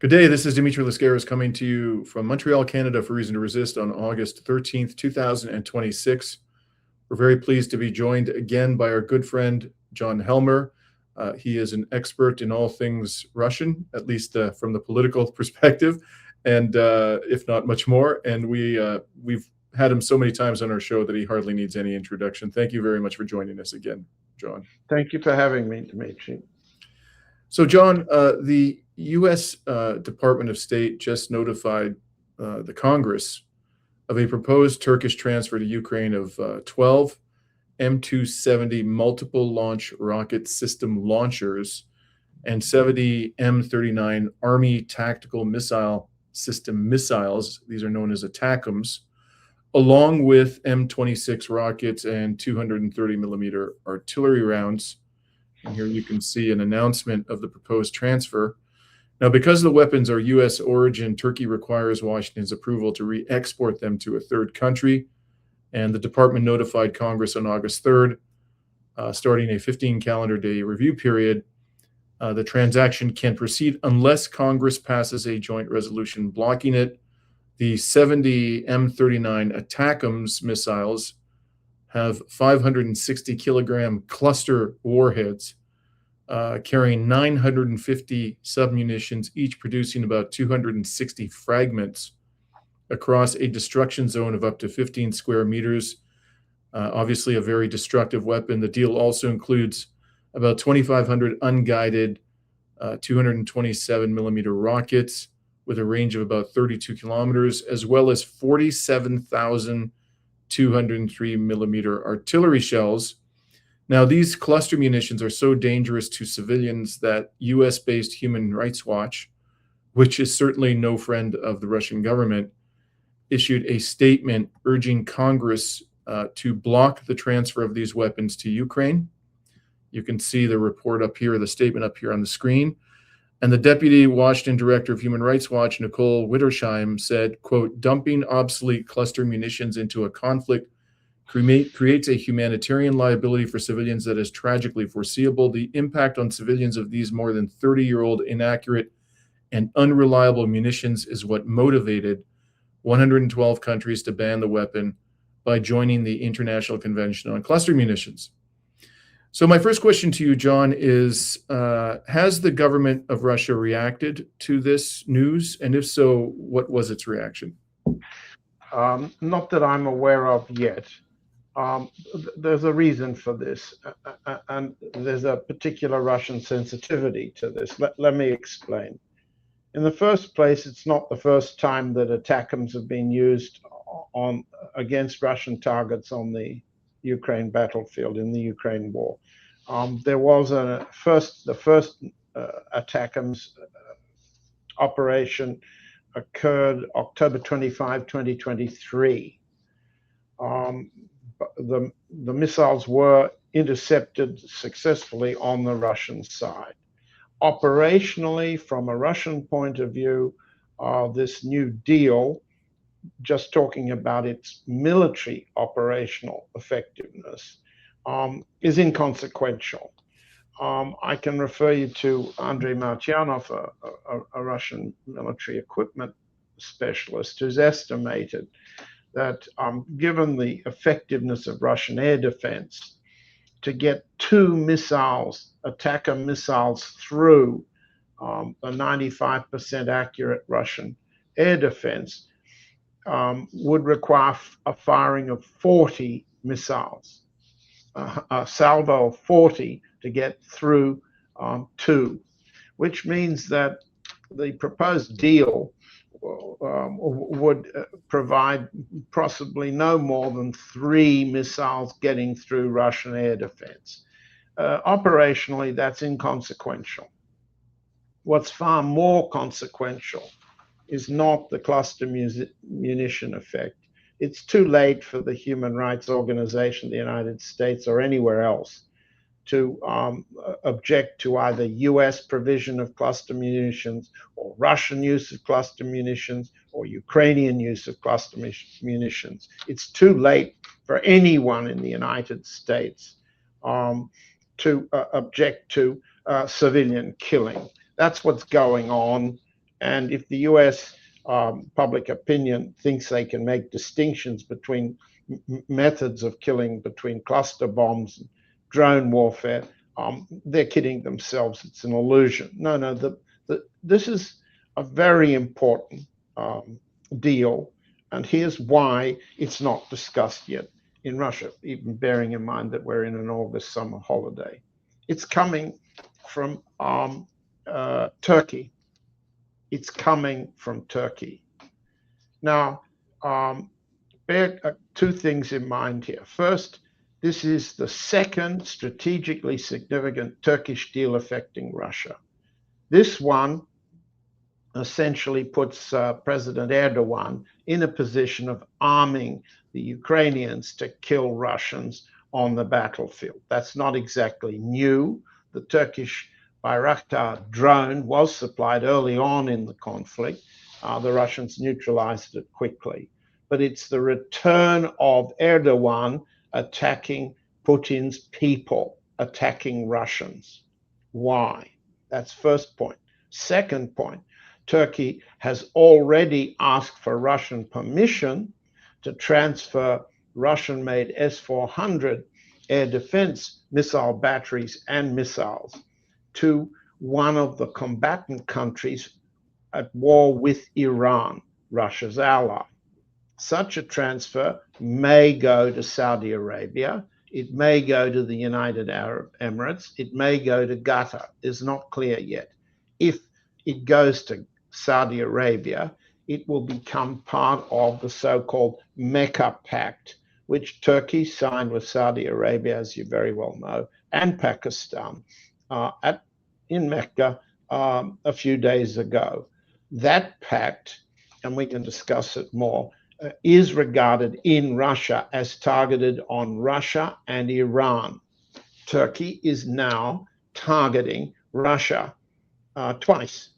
Good day. This is Dimitri Lascaris coming to you from Montreal, Canada for Reason to Resist on August 13th, 2026. We're very pleased to be joined again by our good friend, John Helmer. He is an expert in all things Russian, at least from the political perspective, and if not much more. And we've had him so many times on our show that he hardly needs any introduction. Thank you very much for joining us again, John. Thank you for having me, Dimitri. So, John, the U.S. Department of State just notified the Congress of a proposed Turkish transfer to Ukraine of 12 M270 multiple launch rocket system launchers and 70 M39 Army tactical missile system missiles. These are known as ATACMS, along with M26 rockets and 230 millimeter artillery rounds. And here you can see an announcement of the proposed transfer. Now, because the weapons are U.S. origin, Turkey requires Washington's approval to re-export them to a third country. And the department notified Congress on August 3rd, starting a 15 calendar day review period. The transaction can proceed unless Congress passes a joint resolution blocking it. The 70 M39 ATACMS missiles have 560 kilogram cluster warheads carrying 950 submunitions, each producing about 260 fragments across a destruction zone of up to 15 square meters. Obviously, a very destructive weapon. The deal also includes about 2,500 unguided 227 millimeter rockets with a range of about 32 kilometers, as well as 47,000 203 millimeter artillery shells. Now, these cluster munitions are so dangerous to civilians that US-based Human Rights Watch, which is certainly no friend of the Russian government, issued a statement urging Congress to block the transfer of these weapons to Ukraine. You can see the report up here, the statement up here on the screen. And the Deputy Washington Director of Human Rights Watch, Nicole Wittersheim, said, quote, dumping obsolete cluster munitions into a conflict creates a humanitarian liability for civilians that is tragically foreseeable. The impact on civilians of these more than 30-year-old inaccurate and unreliable munitions is what motivated 112 countries to ban the weapon by joining the International Convention on Cluster Munitions. So my first question to you, John, is has the government of Russia reacted to this news? And if so, what was its reaction? Not that I'm aware of yet. There's a reason for this, and there's a particular Russian sensitivity to this. Let me explain. In the first place, it's not the first time that ATACMS have been used against Russian targets on the Ukraine battlefield in the Ukraine war. There was the first ATACMS operation occurred October 25, 2023. The missiles were intercepted successfully on the Russian side. Operationally, from a Russian point of view, this new deal, just talking about its military operational effectiveness, is inconsequential. I can refer you to Andrei Martyanov, a Russian military equipment specialist, who's estimated that given the effectiveness of Russian air defense, to get two missiles, attacker missiles, through a 95% accurate Russian air defense would require a firing of 40 missiles, a salvo of 40 to get through two, which means that the proposed deal would provide possibly no more than 3 missiles getting through Russian air defense. Operationally, that's inconsequential. What's far more consequential is not the cluster munition effect. It's too late for the Human Rights Organization of the United States or anywhere else to object to either US provision of cluster munitions or Russian use of cluster munitions or Ukrainian use of cluster munitions. It's too late for anyone in the United States to object to civilian killing. That's what's going on And if the US public opinion thinks they can make distinctions between methods of killing, between cluster bombs and drone warfare, they're kidding themselves. It's an illusion. No, this is a very important deal. And here's why it's not discussed yet in Russia, even bearing in mind that we're in an August summer holiday. It's coming from Turkey. It's coming from Turkey. Now, bear two things in mind here. First, this is the second strategically significant Turkish deal affecting Russia. This one essentially puts President Erdogan in a position of arming the Ukrainians to kill Russians on the battlefield. That's not exactly new. The Turkish Bayraktar drone was supplied early on in the conflict. The Russians neutralized it quickly. But it's the return of Erdogan attacking Putin's people, attacking Russians. Why? That's first point. Second point, Turkey has already asked for Russian permission to transfer Russian-made S-400 air defense missile batteries and missiles to one of the combatant countries at war with Iran, Russia's ally. Such a transfer may go to Saudi Arabia. It may go to the United Arab Emirates. It may go to Qatar. It's not clear yet. If it goes to Saudi Arabia, it will become part of the so-called Mecca Pact, which Turkey signed with Saudi Arabia, as you very well know, and Pakistan in Mecca a few days ago. That pact, and we can discuss it more, is regarded in Russia as targeted on Russia and Iran. Turkey is now targeting Russia twice.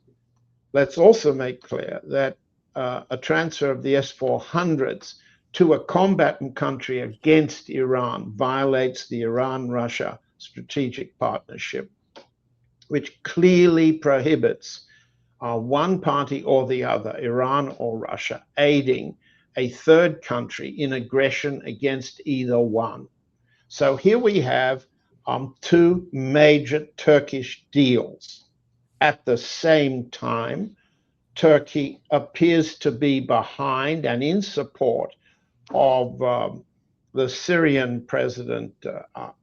Let's also make clear that a transfer of the S-400s to a combatant country against Iran violates the Iran-Russia strategic partnership, which clearly prohibits one party or the other, Iran or Russia, aiding a third country in aggression against either one. So here we have two major Turkish deals. At the same time, Turkey appears to be behind and in support of the Syrian president,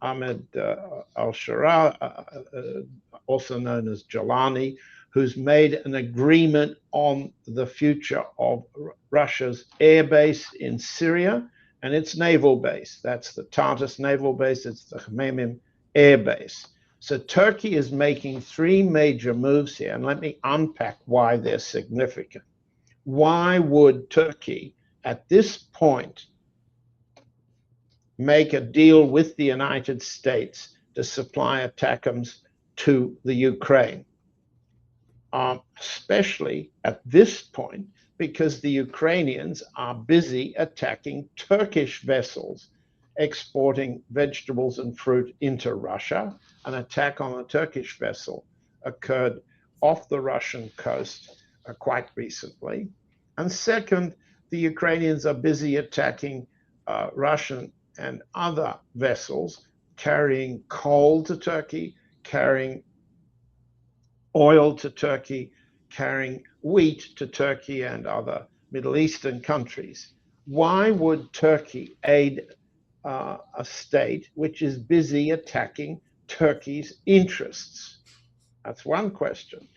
Ahmed al-Shara, also known as Jalani, who's made an agreement on the future of Russia's air base in Syria and its naval base. That's the Tartus naval base, it's the Khmeimim air base. So Turkey is making three major moves here, and let me unpack why they're significant. Why would Turkey, at this point, make a deal with the United States to supply ATACMS to the Ukraine? Especially at this point, because the Ukrainians are busy attacking Turkish vessels exporting vegetables and fruit into Russia. An attack on a Turkish vessel occurred off the Russian coast quite recently. And second, the Ukrainians are busy attacking Russian and other vessels carrying coal to Turkey, carrying oil to Turkey, carrying wheat to Turkey and other Middle Eastern countries. Why would Turkey aid a state which is busy attacking Turkey's interests? That's one question.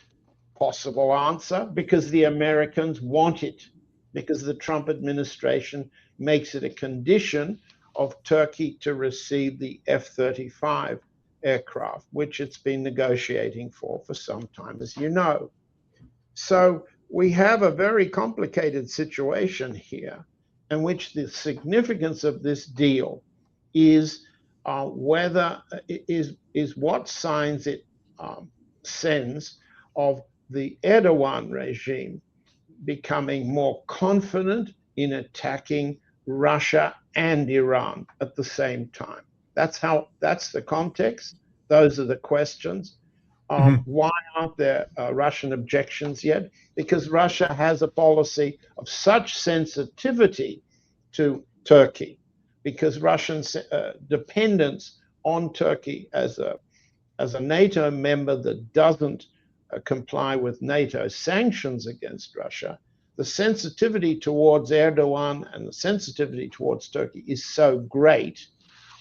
Possible answer, because the Americans want it, because the Trump administration makes it a condition of Turkey to receive the F-35 aircraft, which it's been negotiating for some time, as you know. So we have a very complicated situation here in which the significance of this deal is what signs it sends of the Erdogan regime becoming more confident in attacking Russia and Iran at the same time. That's the context. Those are the questions. Mhm. Why aren't there Russian objections yet? Because Russia has a policy of such sensitivity to Turkey, because Russian dependence on Turkey as a NATO member that doesn't comply with NATO sanctions against Russia, the sensitivity towards Erdogan and the sensitivity towards Turkey is so great,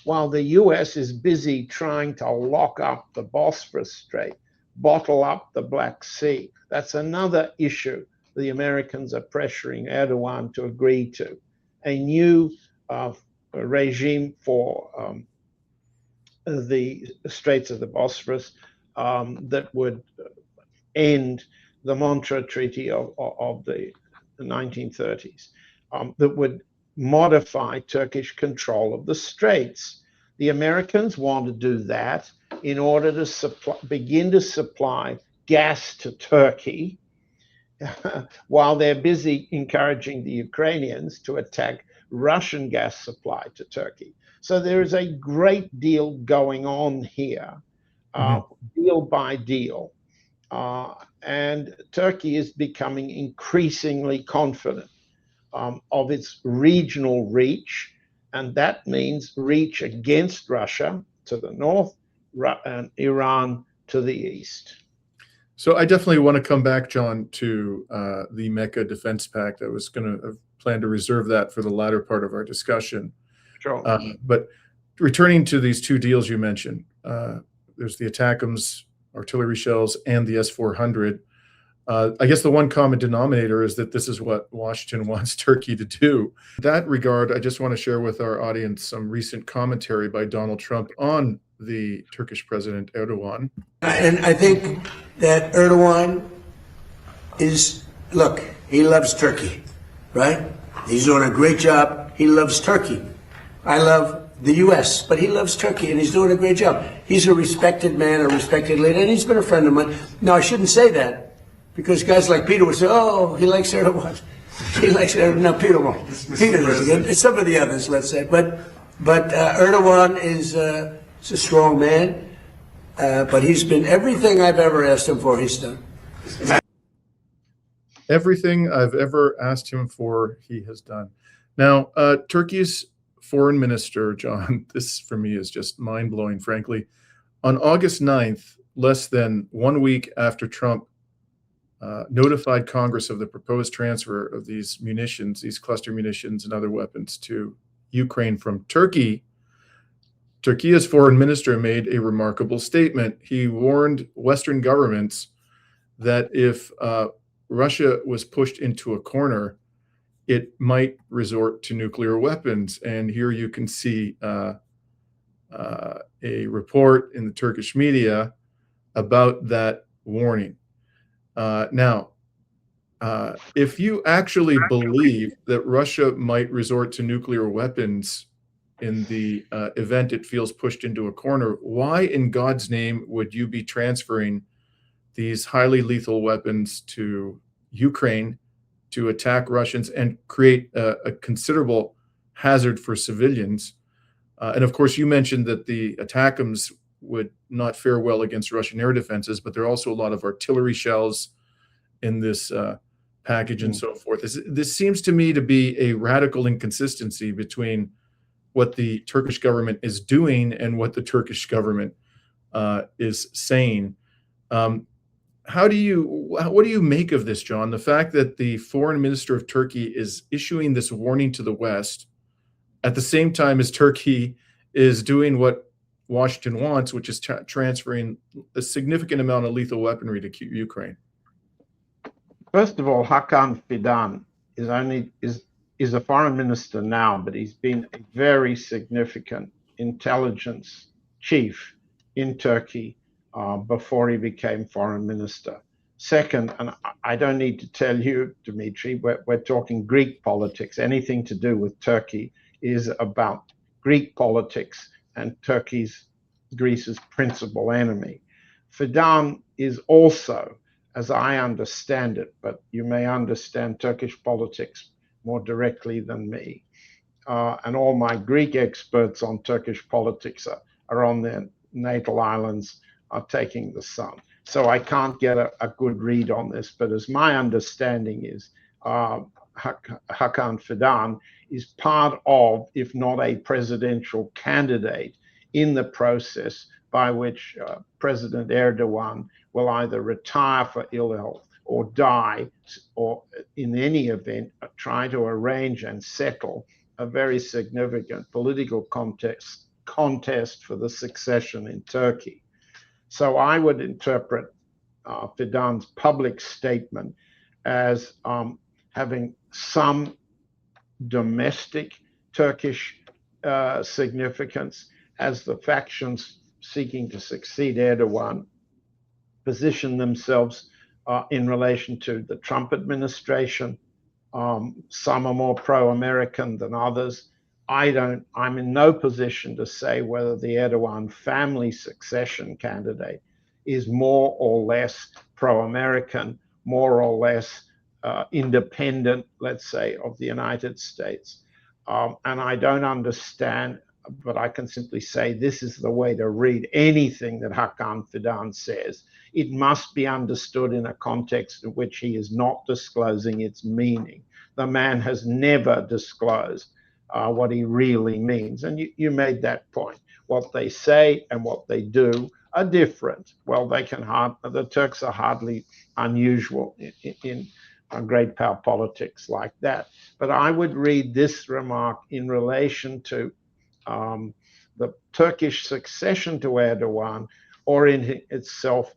while the US is busy trying to lock up the Bosphorus Strait, bottle up the Black Sea. That's another issue the Americans are pressuring Erdogan to agree to. A new regime for the Straits of the Bosphorus that would end the Montreux Treaty of the 1930s, that would modify Turkish control of the straits. The Americans want to do that in order to begin to supply gas to Turkey while they're busy encouraging the Ukrainians to attack Russian gas supply to Turkey. So there is a great deal going on here, Mhm. deal by deal. And Turkey is becoming increasingly confident of its regional reach, and that means reach against Russia to the north and Iran to the east. So I definitely want to come back, John, to the Mecca Defense Pact. I was going to plan to reserve that for the latter part of our discussion. Sure. But returning to these two deals you mentioned, there's the ATACMS artillery shells and the S-400. I guess the one common denominator is that this is what Washington wants Turkey to do. In that regard, I just want to share with our audience some recent commentary by Donald Trump on the Turkish President Erdogan. And I think that Erdogan look, he loves Turkey, right? He's doing a great job. He loves Turkey. I love the U.S., but he loves Turkey, and he's doing a great job. He's a respected man, a respected leader, and he's been a friend of mine. Now, I shouldn't say that, because guys like Peter would say, oh, he likes Erdogan. He likes Erdogan. No, Peter won't. Peter doesn't. Some of the others, let's say. But Erdogan is a strong man, but he's been everything I've ever asked him for, he's done. Everything I've ever asked him for, he has done. Now, Turkey's foreign minister, John, this for me is just mind-blowing, frankly. On August 9th, less than 1 week after Trump notified Congress of the proposed transfer of these munitions, these cluster munitions and other weapons to Ukraine from Turkey, Turkey's foreign minister made a remarkable statement. He warned Western governments that if Russia was pushed into a corner, it might resort to nuclear weapons. And here you can see a report in the Turkish media about that warning. Now, if you actually believe that Russia might resort to nuclear weapons in the event it feels pushed into a corner, why in God's name would you be transferring these highly lethal weapons to Ukraine to attack Russians and create a considerable hazard for civilians? And of course, you mentioned that the ATACMS would not fare well against Russian air defenses, but there are also a lot of artillery shells in this package and so forth. This seems to me to be a radical inconsistency between what the Turkish government is doing and what the Turkish government is saying. What do you make of this, John? The fact that the foreign minister of Turkey is issuing this warning to the West at the same time as Turkey is doing what Washington wants, which is transferring a significant amount of lethal weaponry to Ukraine. First of all, Hakan Fidan is a foreign minister now, but he's been a very significant intelligence chief in Turkey before he became foreign minister. Second, and I don't need to tell you, Dimitri, we're talking Greek politics. Anything to do with Turkey is about Greek politics and Greece's principal enemy. Fidan is also, as I understand it, but you may understand Turkish politics more directly than me. And all my Greek experts on Turkish politics are on their natal islands, are taking the sun. So I can't get a good read on this, but as my understanding is, Hakan Fidan is part of, if not a presidential candidate, in the process by which President Erdogan will either retire for ill health or die, or in any event, try to arrange and settle a very significant political contest for the succession in Turkey. So I would interpret Fidan's public statement as having some domestic Turkish significance, as the factions seeking to succeed Erdogan position themselves in relation to the Trump administration. Some are more pro-American than others. I'm in no position to say whether the Erdogan family succession candidate is more or less pro-American, more or less independent, let's say, of the United States. And I don't understand, but I can simply say this is the way to read anything that Hakan Fidan says. It must be understood in a context in which he is not disclosing its meaning. The man has never disclosed what he really means. And you made that point. What they say and what they do are different. Well, the Turks are hardly unusual in great power politics like that. But I would read this remark in relation to the Turkish succession to Erdogan, or in itself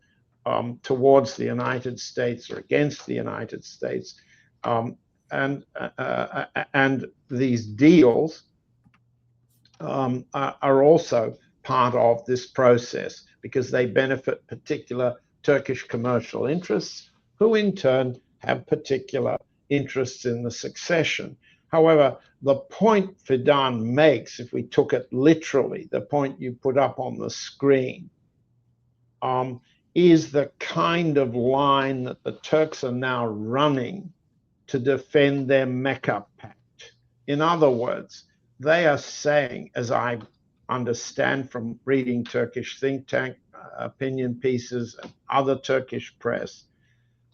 towards the United States or against the United States. And these deals are also part of this process because they benefit particular Turkish commercial interests, who in turn have particular interests in the succession. However, the point Fidan makes, if we took it literally, the point you put up on the screen, is the kind of line that the Turks are now running to defend their Mecca pact. In other words, they are saying, as I understand from reading Turkish think tank opinion pieces and other Turkish press,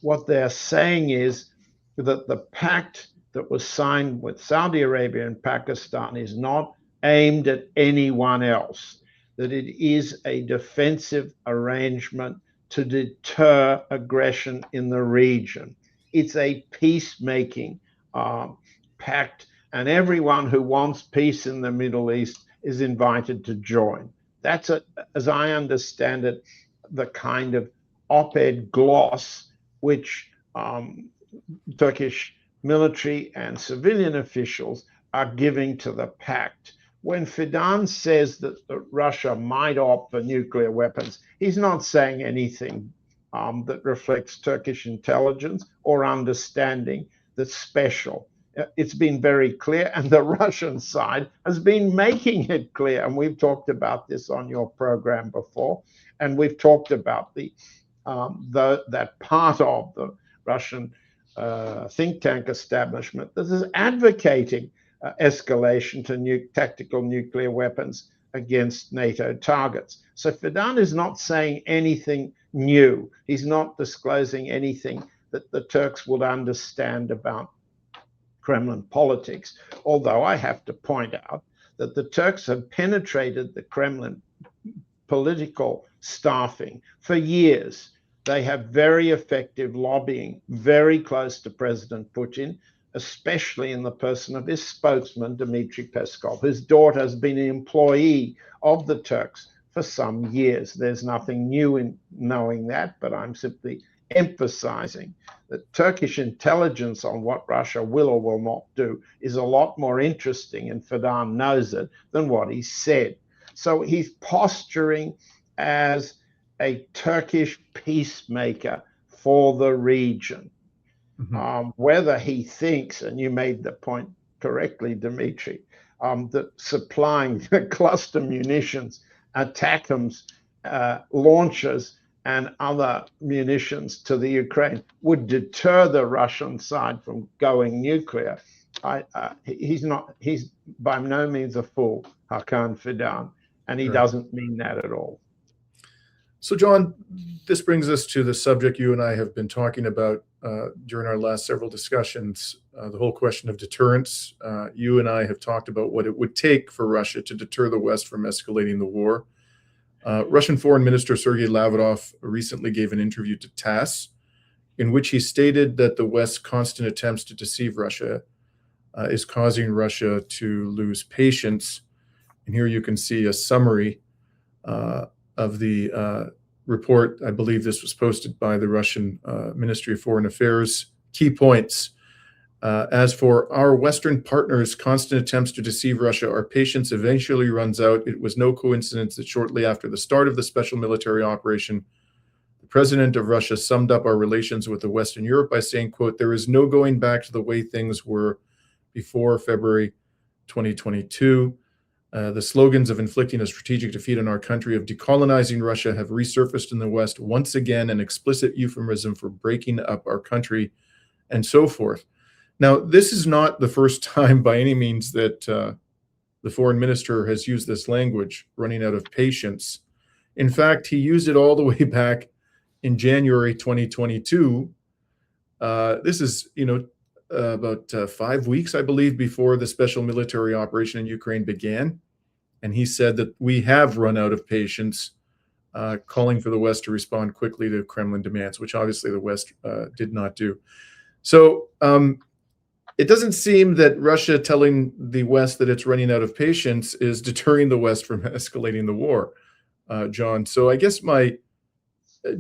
what they're saying is that the pact that was signed with Saudi Arabia and Pakistan is not aimed at anyone else, that it is a defensive arrangement to deter aggression in the region. It's a peacemaking pact, and everyone who wants peace in the Middle East is invited to join. That's, as I understand it, the kind of op-ed gloss which Turkish military and civilian officials are giving to the pact. When Fidan says that Russia might opt for nuclear weapons, he's not saying anything that reflects Turkish intelligence or understanding that's special. It's been very clear, and the Russian side has been making it clear. And we've talked about this on your program before, and we've talked about that part of the Russian think tank establishment that is advocating escalation to tactical nuclear weapons against NATO targets. So Fidan is not saying anything new. He's not disclosing anything that the Turks would understand about Kremlin politics, although I have to point out that the Turks have penetrated the Kremlin political staffing for years. They have very effective lobbying, very close to President Putin, especially in the person of his spokesman, Dimitri Peskov. His daughter has been an employee of the Turks for some years. There's nothing new in knowing that, but I'm simply emphasizing that Turkish intelligence on what Russia will or will not do is a lot more interesting, and Fidan knows it, than what he said. So he's posturing as a Turkish peacemaker for the region. Whether he thinks, and you made the point correctly, Dimitri, that supplying cluster munitions, ATACMS, launchers, and other munitions to the Ukraine would deter the Russian side from going nuclear. He's by no means a fool, Hakan Fidan, and he doesn't mean that at all. So, John, this brings us to the subject you and I have been talking about during our last several discussions, the whole question of deterrence. You and I have talked about what it would take for Russia to deter the West from escalating the war. Russian Foreign Minister Sergei Lavrov recently gave an interview to TASS in which he stated that the West's constant attempts to deceive Russia is causing Russia to lose patience. And here you can see a summary of the report. I believe this was posted by the Russian Ministry of Foreign Affairs. Key points. As for our Western partners' constant attempts to deceive Russia, our patience eventually runs out. It was no coincidence that shortly after the start of the special military operation, the president of Russia summed up our relations with the West and Europe by saying, quote, "There is no going back to the way things were before February 2022. The slogans of inflicting a strategic defeat on our country, of decolonizing Russia, have resurfaced in the West once again, an explicit euphemism for breaking up our country," and so forth. Now, this is not the first time by any means that the foreign minister has used this language, running out of patience. In fact, he used it all the way back in January 2022. This is, about 5 weeks, I believe, before the special military operation in Ukraine began. And he said that we have run out of patience, calling for the West to respond quickly to Kremlin demands, which obviously the West did not do. So it doesn't seem that Russia telling the West that it's running out of patience is deterring the West from escalating the war, John. So I guess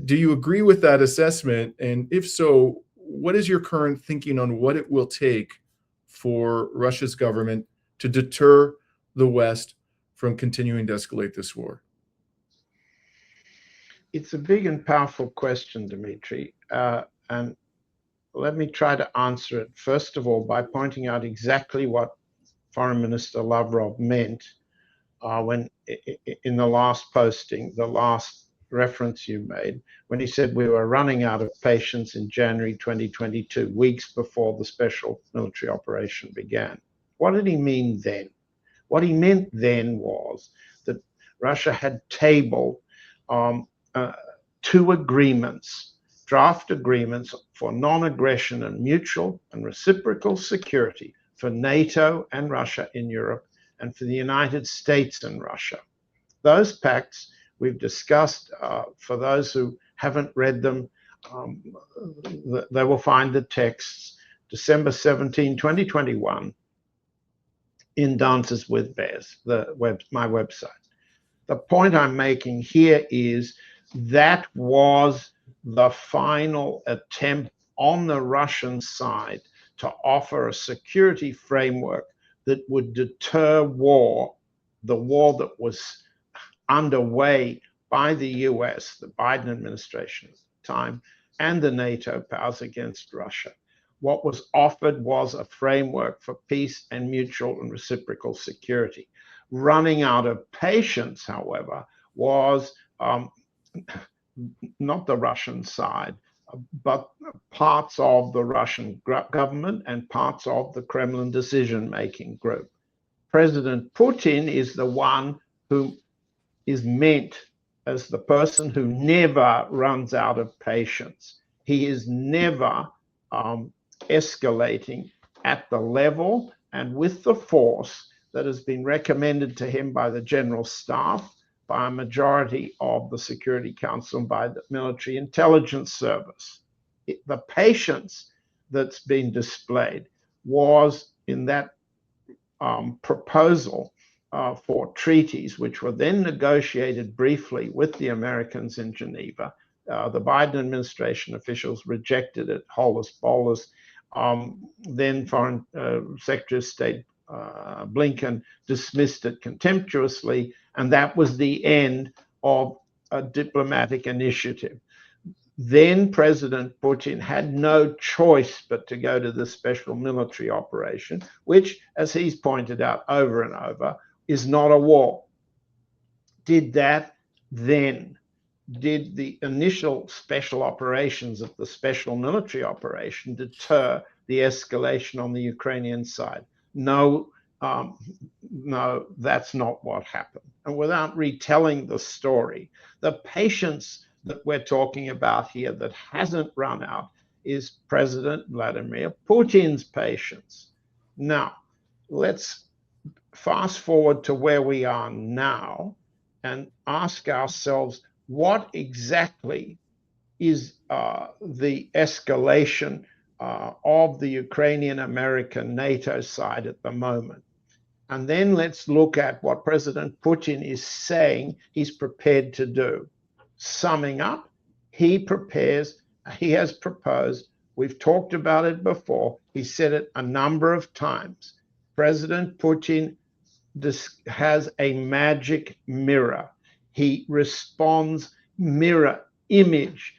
do you agree with that assessment? And if so, what is your current thinking on what it will take for Russia's government to deter the West from continuing to escalate this war? It's a big and powerful question, Dimitri. And let me try to answer it, first of all, by pointing out exactly what Foreign Minister Lavrov meant when in the last posting, the last reference you made, when he said we were running out of patience in January 2022, weeks before the special military operation began. What did he mean then? What he meant then was that Russia had tabled two agreements, draft agreements for non-aggression and mutual and reciprocal security for NATO and Russia in Europe and for the United States and Russia. Those pacts we've discussed. For those who haven't read them, they will find the texts December 17, 2021 in Dances with Bears, my website. The point I'm making here is that was the final attempt on the Russian side to offer a security framework that would deter war, the war that was underway by the US, the Biden administration at the time, and the NATO powers against Russia. What was offered was a framework for peace and mutual and reciprocal security. Running out of patience, however, was not the Russian side, but parts of the Russian government and parts of the Kremlin decision-making group. President Putin is the one who is meant as the person who never runs out of patience. He is never escalating at the level and with the force that has been recommended to him by the General Staff, by a majority of the Security Council, and by the Military Intelligence Service. The patience that's been displayed was in that proposal for treaties, which were then negotiated briefly with the Americans in Geneva. The Biden administration officials rejected it, holus bolus. Then Foreign Secretary of State Blinken dismissed it contemptuously, and that was the end of a diplomatic initiative. Then President Putin had no choice but to go to the special military operation, which, as he's pointed out over and over, is not a war. Did that then? Did the initial special operations of the special military operation deter the escalation on the Ukrainian side? No, no, that's not what happened. And without retelling the story, the patience that we're talking about here that hasn't run out is President Vladimir Putin's patience. Now, let's fast forward to where we are now and ask ourselves, what exactly is the escalation of the Ukrainian-American NATO side at the moment? And then let's look at what President Putin is saying he's prepared to do. Summing up, he has proposed, we've talked about it before, he said it a number of times. President Putin has a magic mirror. He responds mirror image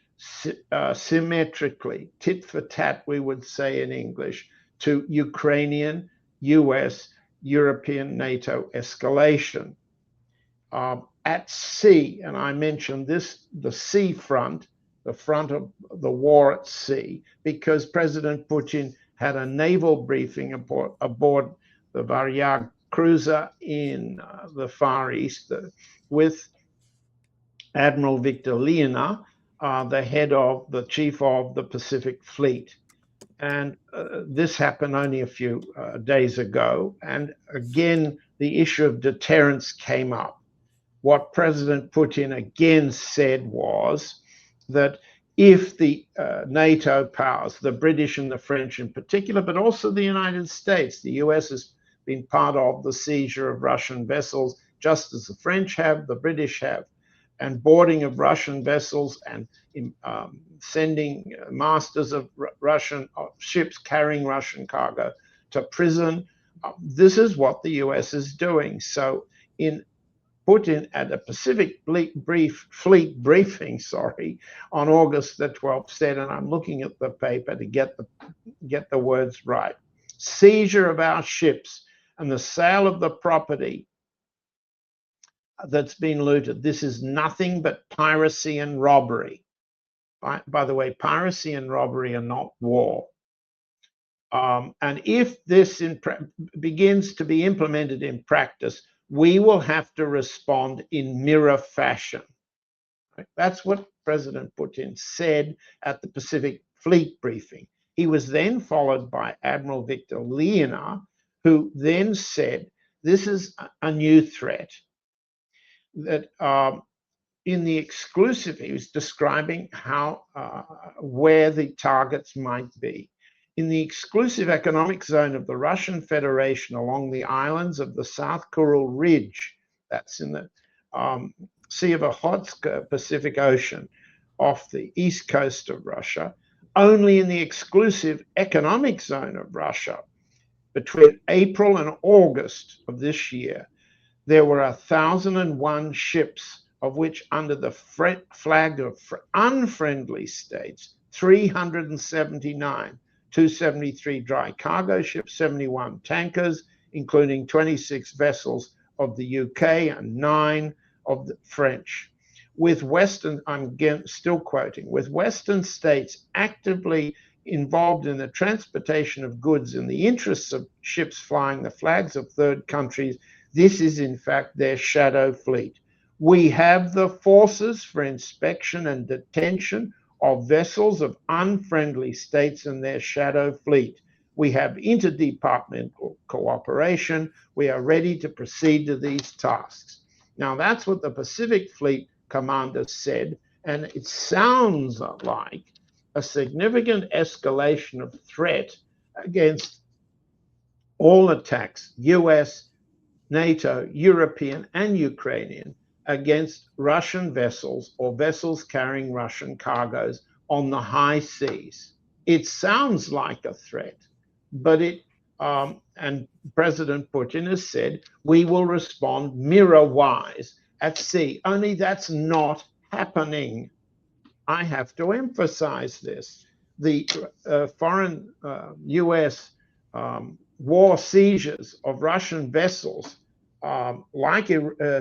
symmetrically, tit for tat, we would say in English, to Ukrainian, US, European NATO escalation. At sea, and I mentioned this, the sea front, the front of the war at sea, because President Putin had a naval briefing aboard the Varyag cruiser in the Far East with Admiral Victor Liena, the chief of the Pacific Fleet. And this happened only a few days ago. And again, the issue of deterrence came up. What President Putin again said was that if the NATO powers, the British and the French in particular, but also the United States, the US has been part of the seizure of Russian vessels, just as the French have, the British have, and boarding of Russian vessels and sending masters of Russian ships carrying Russian cargo to prison. This is what the US is doing. So in Putin at a Pacific Fleet briefing, on August the 12th said, and I'm looking at the paper to get the words right, seizure of our ships and the sale of the property that's been looted. This is nothing but piracy and robbery. By the way, piracy and robbery are not war. And if this begins to be implemented in practice, we will have to respond in mirror fashion. That's what President Putin said at the Pacific Fleet briefing. He was then followed by Admiral Victor Liena, who then said, this is a new threat. That in the exclusive, he was describing how where the targets might be. In the exclusive economic zone of the Russian Federation along the islands of the South Kuril Ridge, that's in the Sea of Okhotsk, Pacific Ocean, off the east coast of Russia, only in the exclusive economic zone of Russia, between April and August of this year, there were 1,001 ships, of which under the flag of unfriendly states, 379, 273 dry cargo ships, 71 tankers, including 26 vessels of the UK and 9 of the French. With Western, I'm again still quoting, with Western states actively involved in the transportation of goods in the interests of ships flying the flags of third countries, this is in fact their shadow fleet. We have the forces for inspection and detention of vessels of unfriendly states and their shadow fleet. We have interdepartmental cooperation. We are ready to proceed to these tasks. Now that's what the Pacific Fleet commander said, and it sounds like a significant escalation of threat against all attacks, US, NATO, European, and Ukrainian, against Russian vessels or vessels carrying Russian cargoes on the high seas. It sounds like a threat, but and President Putin has said, we will respond mirror-wise at sea. Only that's not happening. I have to emphasize this. The foreign US war seizures of Russian vessels, like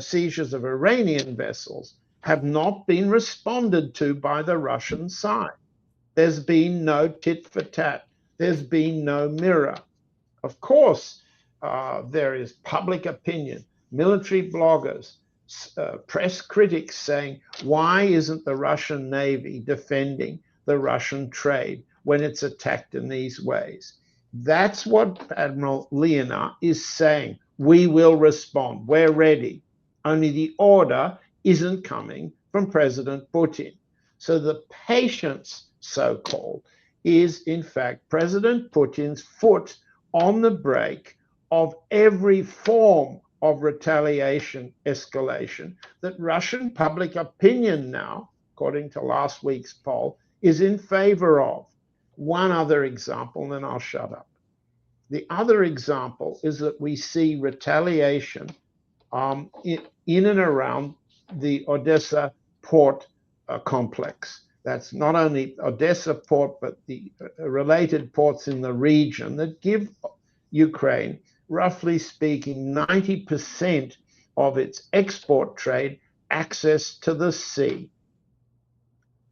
seizures of Iranian vessels, have not been responded to by the Russian side. There's been no tit for tat. There's been no mirror. Of course, there is public opinion, military bloggers, press critics saying, why isn't the Russian Navy defending the Russian trade when it's attacked in these ways? That's what Admiral Leonard is saying. We will respond. We're ready. Only the order isn't coming from President Putin. So the patience, so-called, is in fact President Putin's foot on the brake of every form of retaliation escalation that Russian public opinion now, according to last week's poll, is in favor of. One other example, and then I'll shut up. The other example is that we see retaliation in and around the Odessa port complex. That's not only Odessa port, but the related ports in the region that give Ukraine, roughly speaking, 90% of its export trade access to the sea.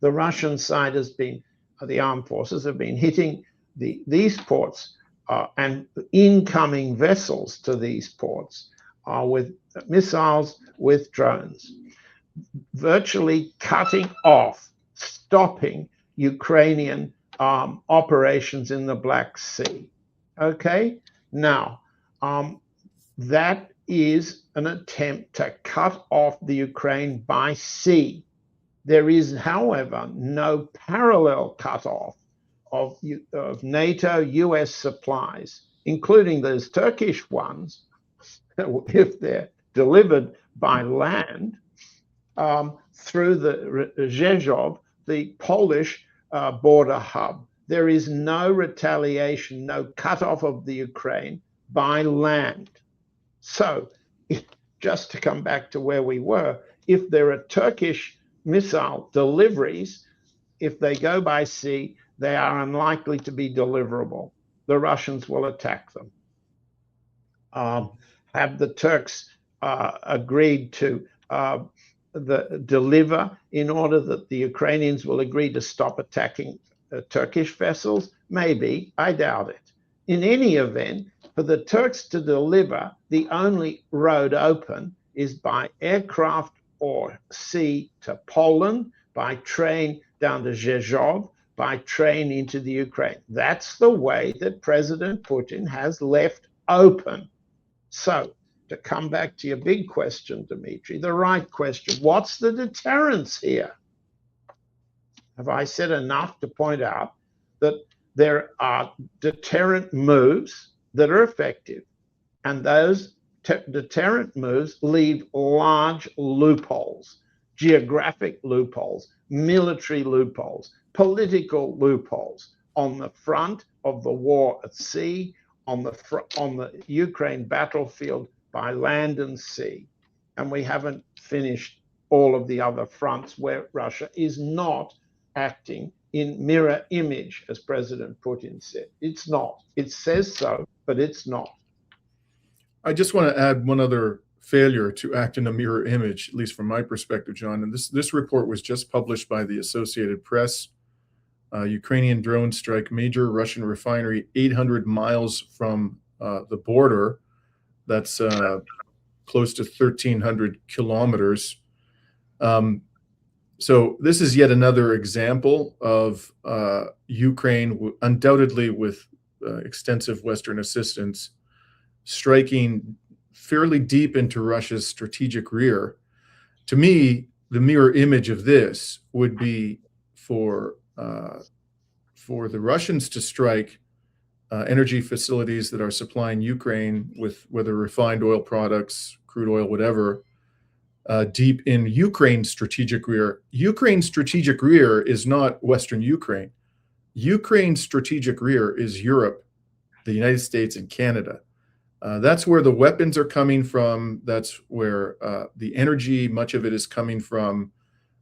The Russian side has been, the armed forces have been hitting these ports and incoming vessels to these ports with missiles, with drones, virtually cutting off, stopping Ukrainian operations in the Black Sea. Okay? Now, that is an attempt to cut off the Ukraine by sea. There is, however, no parallel cutoff of NATO US supplies, including those Turkish ones, if they're delivered by land, through the Rzeszów, the Polish border hub. There is no retaliation, no cutoff of the Ukraine by land. So, just to come back to where we were, if there are Turkish missile deliveries, if they go by sea, they are unlikely to be deliverable. The Russians will attack them. Have the Turks agreed to deliver in order that the Ukrainians will agree to stop attacking Turkish vessels? Maybe. I doubt it. In any event, for the Turks to deliver, the only road open is by aircraft or sea to Poland, by train down to Rzeszów, by train into the Ukraine. That's the way that President Putin has left open. So, to come back to your big question, Dimitri, the right question, what's the deterrence here? Have I said enough to point out that there are deterrent moves that are effective, and those deterrent moves leave large loopholes, geographic loopholes, military loopholes, political loopholes on the front of the war at sea, on the Ukraine battlefield by land and sea. And we haven't finished all of the other fronts where Russia is not acting in mirror image, as President Putin said. It's not. It says so, but it's not. I just want to add one other failure to act in a mirror image, at least from my perspective, John. And this report was just published by the Associated Press. Ukrainian drones strike major Russian refinery 800 miles from the border. That's close to 1,300 kilometers. So this is yet another example of Ukraine, undoubtedly with extensive Western assistance, striking fairly deep into Russia's strategic rear. To me, the mirror image of this would be for the Russians to strike energy facilities that are supplying Ukraine with whether refined oil products, crude oil, whatever, deep in Ukraine's strategic rear. Ukraine's strategic rear is not Western Ukraine. Ukraine's strategic rear is Europe, the United States, and Canada. That's where the weapons are coming from. That's where the energy, much of it is coming from.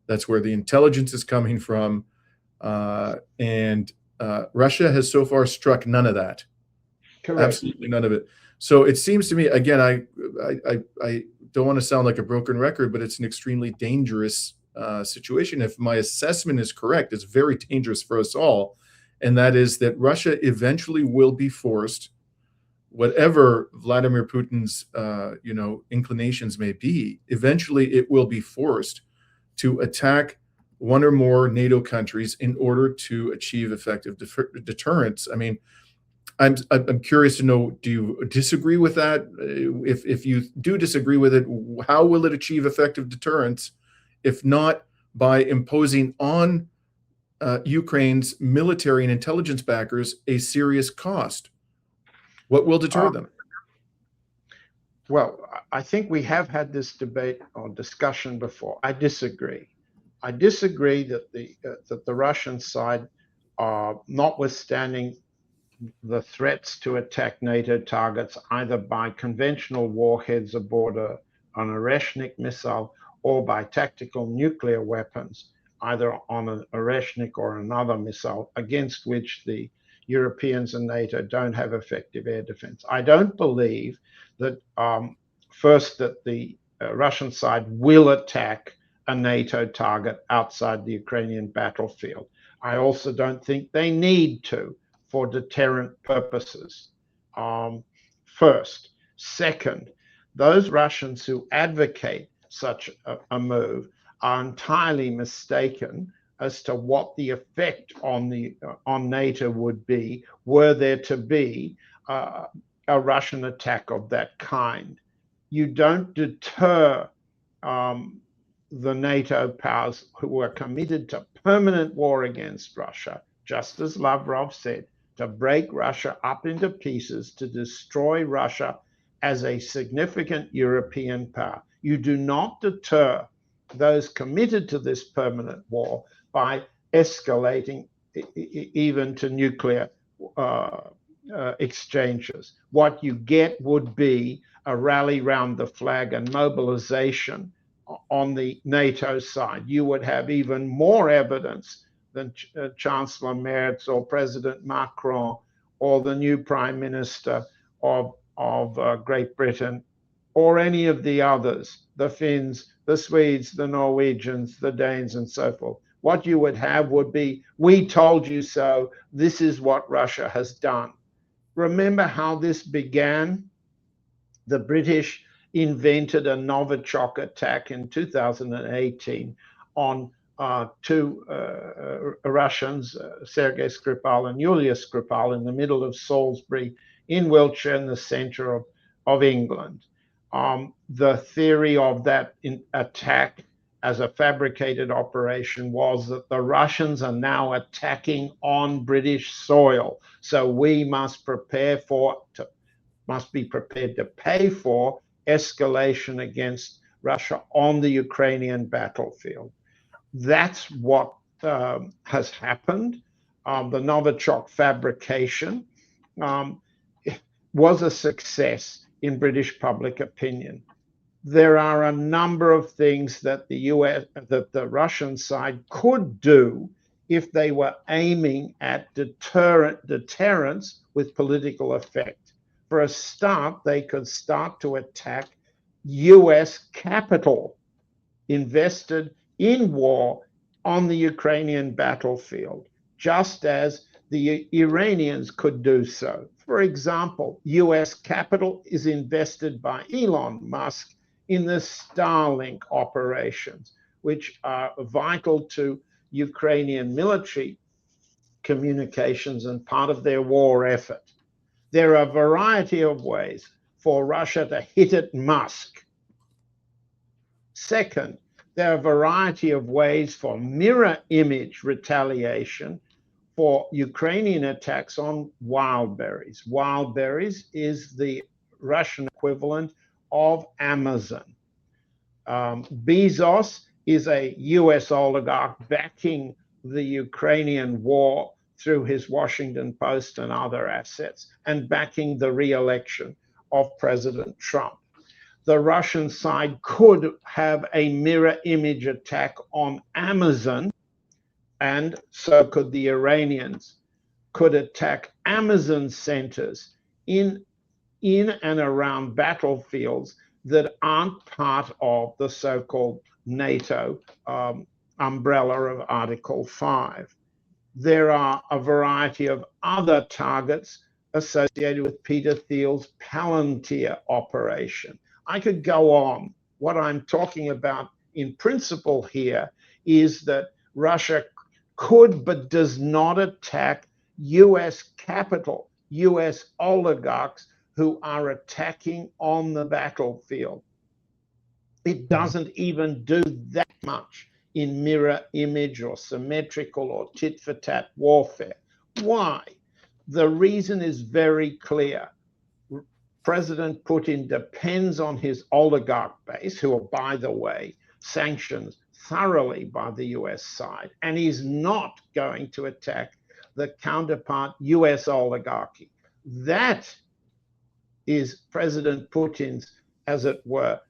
That's where the intelligence is coming from. And Russia has so far struck none of that. Correct. Absolutely none of it. So it seems to me, again, I don't want to sound like a broken record, but it's an extremely dangerous situation. If my assessment is correct, it's very dangerous for us all. And that is that Russia eventually will be forced, whatever Vladimir Putin's inclinations may be, eventually it will be forced to attack one or more NATO countries in order to achieve effective deterrence. I mean, I'm curious to know, do you disagree with that? If you do disagree with it, how will it achieve effective deterrence, if not by imposing on Ukraine's military and intelligence backers a serious cost? What will deter them? Well, I think we have had this debate or discussion before. I disagree. I disagree that the Russian side, notwithstanding the threats to attack NATO targets either by conventional warheads aboard an Oreshnik missile or by tactical nuclear weapons, either on an Oreshnik or another missile, against which the Europeans and NATO don't have effective air defense. I don't believe that, first, that the Russian side will attack a NATO target outside the Ukrainian battlefield. I also don't think they need to for deterrent purposes. First. Second, those Russians who advocate such a move are entirely mistaken as to what the effect on NATO would be were there to be a Russian attack of that kind. You don't deter the NATO powers who are committed to permanent war against Russia, just as Lavrov said, to break Russia up into pieces, to destroy Russia as a significant European power. You do not deter those committed to this permanent war by escalating even to nuclear exchanges. What you get would be a rally round the flag and mobilization on the NATO side. You would have even more evidence than Chancellor Merz or President Macron or the new Prime Minister of Great Britain or any of the others, the Finns, the Swedes, the Norwegians, the Danes, and so forth. What you would have would be, we told you so, this is what Russia has done. Remember how this began? The British invented a Novichok attack in 2018 on two Russians, Sergei Skripal and Yulia Skripal, in the middle of Salisbury in Wiltshire, in the center of England. The theory of that attack as a fabricated operation was that the Russians are now attacking on British soil, so we must be prepared to pay for escalation against Russia on the Ukrainian battlefield. That's what has happened. The Novichok fabrication was a success in British public opinion. There are a number of things that the Russian side could do if they were aiming at deterrence with political effect. For a start, they could start to attack US capital invested in war on the Ukrainian battlefield, just as the Iranians could do so. For example, US capital is invested by Elon Musk in the Starlink operations, which are vital to Ukrainian military communications and part of their war effort. There are a variety of ways for Russia to hit at Musk. Second, there are a variety of ways for mirror image retaliation for Ukrainian attacks on wildberries. Wildberries is the Russian equivalent of Amazon. Bezos is a US oligarch backing the Ukrainian war through his Washington Post and other assets, and backing the re-election of President Trump. The Russian side could have a mirror image attack on Amazon, and so could the Iranians, could attack Amazon centers in and around battlefields that aren't part of the so-called NATO umbrella of Article 5. There are a variety of other targets associated with Peter Thiel's Palantir operation. I could go on. What I'm talking about in principle here is that Russia could but does not attack US capital, US oligarchs who are attacking on the battlefield. It doesn't even do that much in mirror image or symmetrical or tit-for-tat warfare. Why? The reason is very clear. President Putin depends on his oligarch base, who are, by the way, sanctioned thoroughly by the US side, and he's not going to attack the counterpart US oligarchy. That is President Putin's, as it were,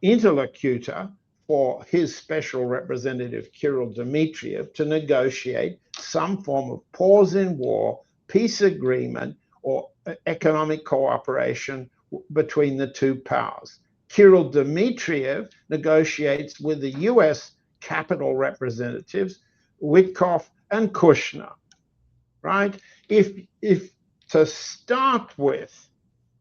interlocutor for his special representative, Kirill Dmitriev, to negotiate some form of pause in war, peace agreement, or economic cooperation between the two powers. Kirill Dmitriev negotiates with the US capital representatives, Witkoff and Kushner, right? If to start with,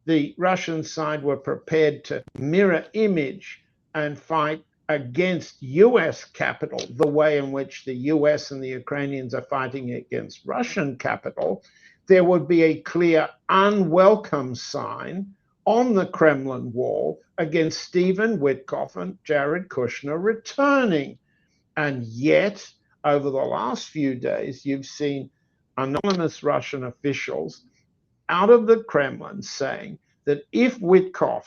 the Russian side were prepared to mirror image and fight against US capital the way in which the US and the Ukrainians are fighting against Russian capital, there would be a clear unwelcome sign on the Kremlin wall against Stephen Witkoff and Jared Kushner returning. And yet, over the last few days, you've seen anonymous Russian officials out of the Kremlin saying that if Witkoff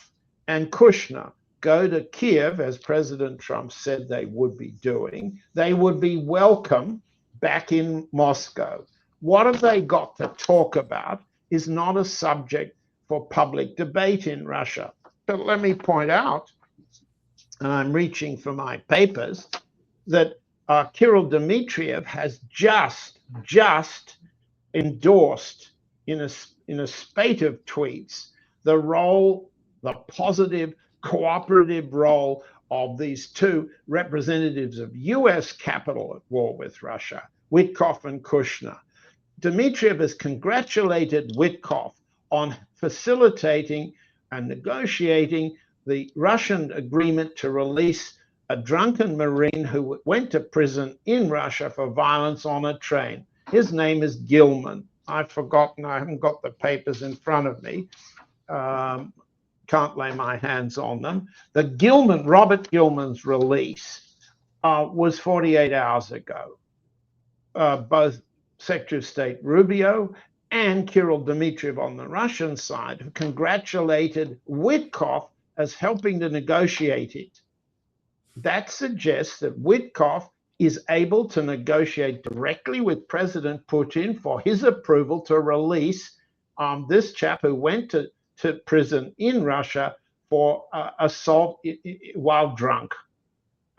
and Kushner go to Kiev, as President Trump said they would be doing, they would be welcome back in Moscow. What have they got to talk about is not a subject for public debate in Russia. But let me point out, and I'm reaching for my papers, that Kirill Dmitriev has just endorsed in a spate of tweets the role, the positive cooperative role of these two representatives of US capital at war with Russia, Witkoff and Kushner. Dmitriev has congratulated Witkoff on facilitating and negotiating the Russian agreement to release a drunken Marine who went to prison in Russia for violence on a train. His name is Gilman. I've forgotten, I haven't got the papers in front of me. Can't lay my hands on them. Robert Gilman's release was 48 hours ago. Both Secretary of State Rubio and Kirill Dmitriev on the Russian side have congratulated Witkoff as helping to negotiate it. That suggests that Witkoff is able to negotiate directly with President Putin for his approval to release this chap who went to prison in Russia for assault while drunk.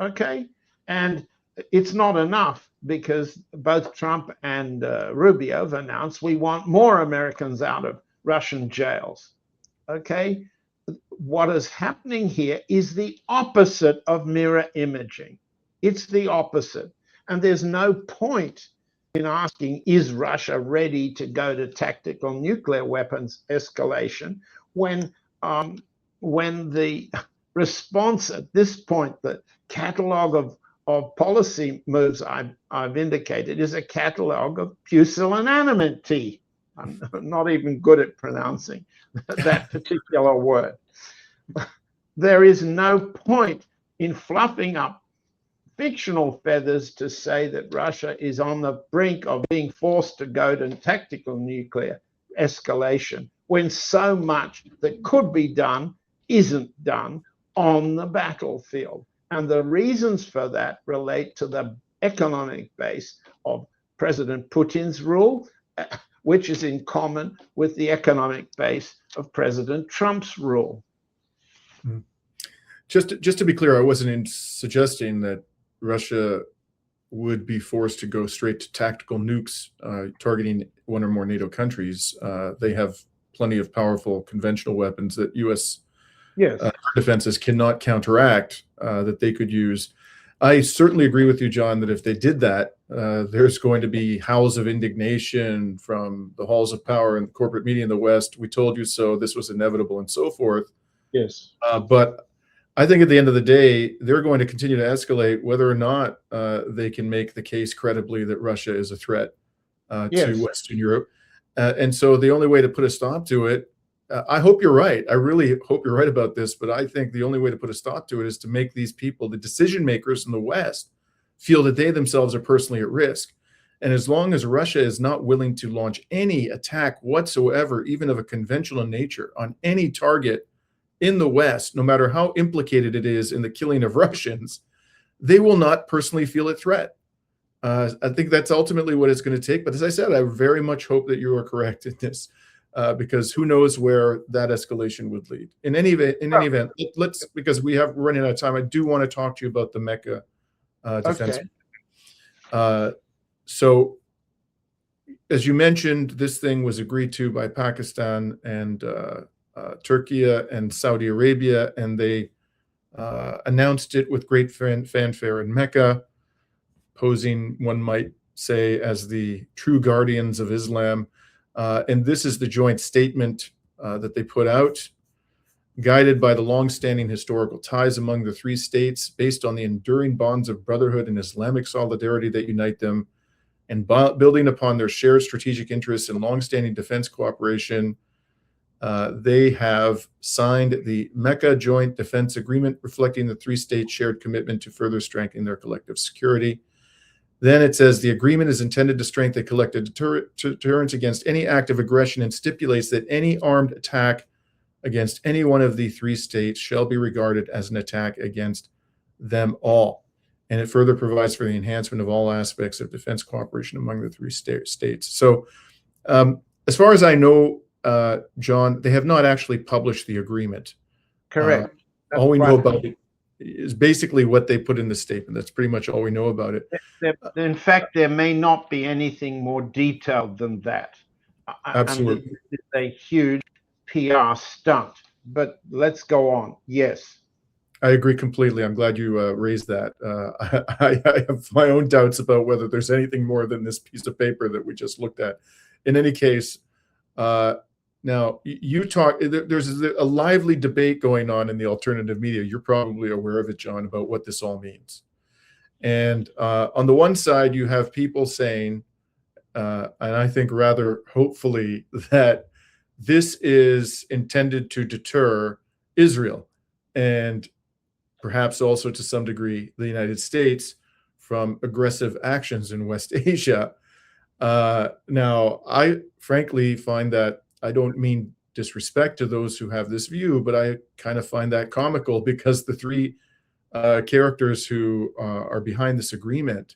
Okay? And it's not enough, because both Trump and Rubio have announced we want more Americans out of Russian jails. Okay? What is happening here is the opposite of mirror imaging. It's the opposite. And there's no point in asking, is Russia ready to go to tactical nuclear weapons escalation, when the response at this point, the catalog of policy moves I've indicated, is a catalog of pusillanimity. I'm not even good at pronouncing that particular word. There is no point in fluffing up fictional feathers to say that Russia is on the brink of being forced to go to tactical nuclear escalation, when so much that could be done isn't done on the battlefield. And the reasons for that relate to the economic base of President Putin's rule, which is in common with the economic base of President Trump's rule. Just to be clear, I wasn't suggesting that Russia would be forced to go straight to tactical nukes targeting one or more NATO countries. They have plenty of powerful conventional weapons that U.S. defenses cannot counteract, that they could use. I certainly agree with you, John, that if they did that, there's going to be howls of indignation from the halls of power and the corporate media in the West. We told you so. This was inevitable, and so forth. Yes. But I think at the end of the day, they're going to continue to escalate whether or not they can make the case credibly that Russia is a threat Yes. to Western Europe. And so the only way to put a stop to it, I hope you're right. I really hope you're right about this, but I think the only way to put a stop to it is to make these people, the decision makers in the West, feel that they themselves are personally at risk. And as long as Russia is not willing to launch any attack whatsoever, even of a conventional nature, on any target in the West, no matter how implicated it is in the killing of Russians, they will not personally feel a threat. I think that's ultimately what it's going to take. But as I said, I very much hope that you are correct in this, because who knows where that escalation would lead. In any event, let's, because we're running out of time. I do want to talk to you about the Mecca defense. Okay. So, as you mentioned, this thing was agreed to by Pakistan and Turkey and Saudi Arabia, and they announced it with great fanfare in Mecca, posing, one might say, as the true guardians of Islam. And this is the joint statement that they put out, guided by the long-standing historical ties among the three states, based on the enduring bonds of brotherhood and Islamic solidarity that unite them, and building upon their shared strategic interests and long-standing defense cooperation. They have signed the Mecca Joint Defense Agreement, reflecting the three states' shared commitment to further strengthening their collective security. Then it says the agreement is intended to strengthen collective deterrence against any act of aggression, and stipulates that any armed attack against any one of the three states shall be regarded as an attack against them all. And it further provides for the enhancement of all aspects of defense cooperation among the three states. So as far as I know, John, they have not actually published the agreement. Correct. All we know about it is basically what they put in the statement. That's pretty much all we know about it. In fact, there may not be anything more detailed than that. Absolutely. And it's a huge PR stunt. But let's go on. Yes. I agree completely. I'm glad you raised that. I have my own doubts about whether there's anything more than this piece of paper that we just looked at. In any case, now, you talk, there's a lively debate going on in the alternative media. You're probably aware of it, John, about what this all means. And on the one side, you have people saying, and I think rather hopefully, that this is intended to deter Israel and perhaps also to some degree the United States from aggressive actions in West Asia. Now, I frankly find that, I don't mean disrespect to those who have this view, but I kind of find that comical, because the three characters who are behind this agreement,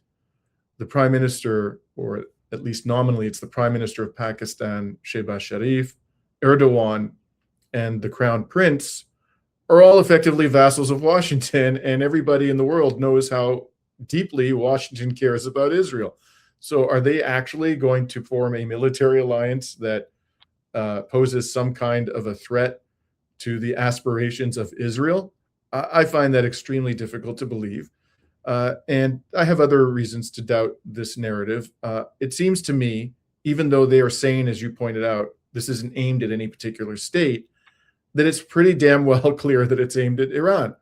the Prime Minister, or at least nominally, it's the Prime Minister of Pakistan, Shehbaz Sharif, Erdogan, and the Crown Prince, are all effectively vassals of Washington, and everybody in the world knows how deeply Washington cares about Israel. So are they actually going to form a military alliance that poses some kind of a threat to the aspirations of Israel? I find that extremely difficult to believe. And I have other reasons to doubt this narrative. It seems to me, even though they are saying, as you pointed out, this isn't aimed at any particular state, that it's pretty damn well clear that it's aimed at Iran.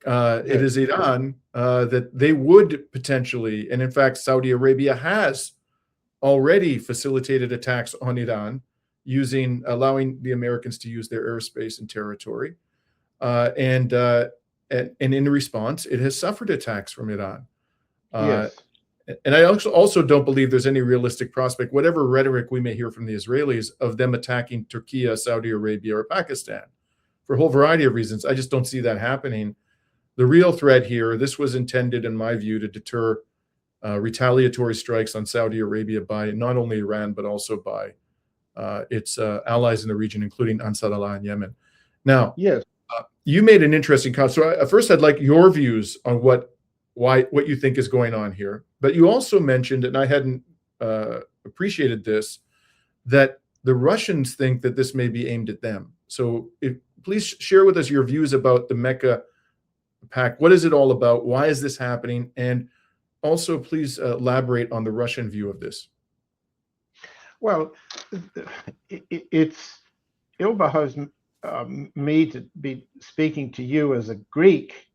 It is Iran that they would potentially, and in fact, Saudi Arabia has already facilitated attacks on Iran, allowing the Americans to use their airspace and territory. And in response, it has suffered attacks from Iran. Yes. And I also don't believe there's any realistic prospect, whatever rhetoric we may hear from the Israelis, of them attacking Turkey, Saudi Arabia, or Pakistan, for a whole variety of reasons. I just don't see that happening. The real threat here, this was intended, in my view, to deter retaliatory strikes on Saudi Arabia by not only Iran, but also by its allies in the region, including Ansar Allah in Yemen. Now, yes, you made an interesting comment. So first, I'd like your views on what you think is going on here. But you also mentioned, and I hadn't appreciated this, that the Russians think that this may be aimed at them. So please share with us your views about the Mecca pact. What is it all about? Why is this happening? And also, please elaborate on the Russian view of this. Well, it's ill behoves me to be speaking to you as a Greek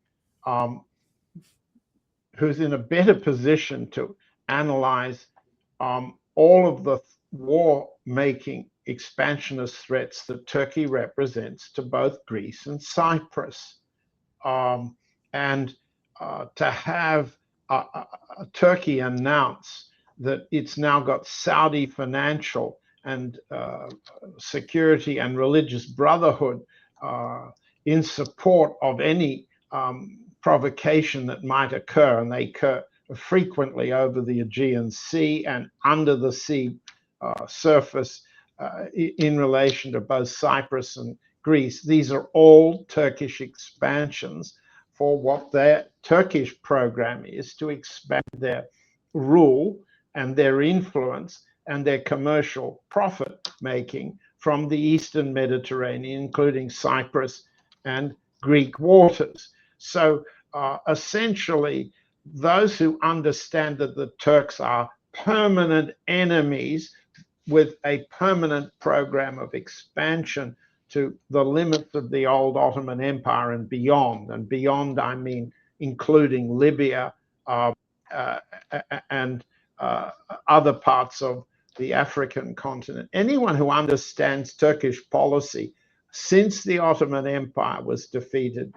who's in a better position to analyze all of the war-making expansionist threats that Turkey represents to both Greece and Cyprus. And to have Turkey announce that it's now got Saudi financial and security and religious brotherhood in support of any provocation that might occur, and they occur frequently over the Aegean Sea and under the sea surface in relation to both Cyprus and Greece. These are all Turkish expansions for what their Turkish program is, to expand their rule and their influence and their commercial profit making from the Eastern Mediterranean, including Cyprus and Greek waters. So essentially, those who understand that the Turks are permanent enemies with a permanent program of expansion to the limits of the old Ottoman Empire and beyond I mean including Libya and other parts of the African continent. Anyone who understands Turkish policy since the Ottoman Empire was defeated